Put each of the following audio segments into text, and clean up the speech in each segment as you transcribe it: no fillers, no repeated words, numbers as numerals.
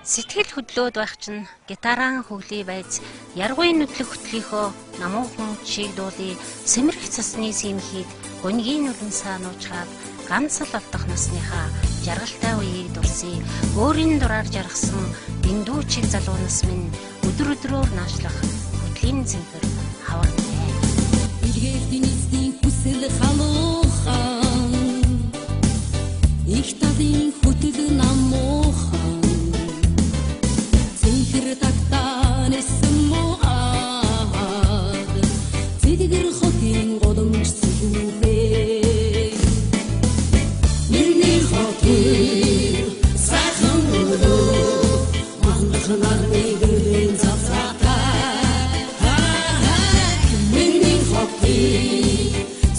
Сэтгэл хөдлөөд байх чинь гитараа хөглий байж яргуй нүдлэх хөтлөхөө намуухан чигдуулий сэмэрх цасны симхийд гонгийн нүлэн саануучгаад ганцал авдах насныхаа жаргалтай үеийг дурсий өөрийн дураар жаргасан дэндүү чиг залуунаас минь өдөр өдрөөр наашлах хөтлийн цэнхэр хаварна. Илгээж динистийн хүсэл халуухан их талын хөтөл намуухан цэнхэр тагтаа нэсэн муугаад цэдгэр хотын годомж сүхээ миний хотын сайхан өрөө мангахнаар нэгэн завсаатай миний хотын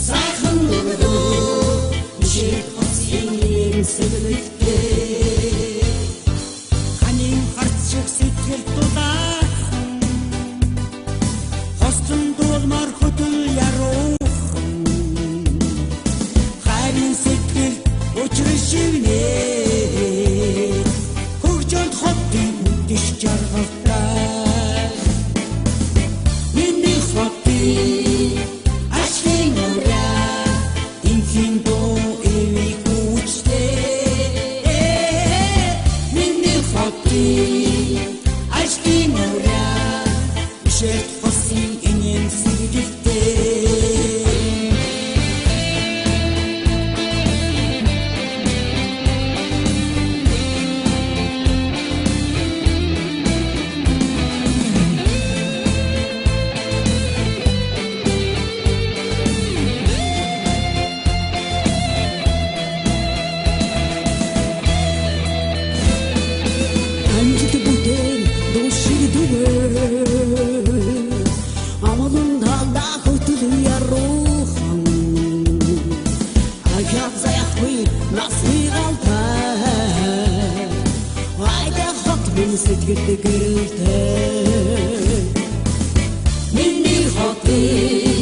сайхан өрөө ишээ хотын сэгэлтэй ханин харцуг сэтгэл дулаахан хостон дуулмар хөтөл яруухан хайрын сэтгэл учрышигнэ хөгжөнд хотын үдэш жаргалтай миний хотын ашигын өрөө инхин доо эвиг үчтэй миний хотын ашигын өрөө ишээд хосын инэн сэргэлтэй Анжит бүтээн душиг дүгээр амлын талда хөтөл яруухан ахяв заяхви насны галтай айда хот минь сэтгэл гэрэлтэй миний хотын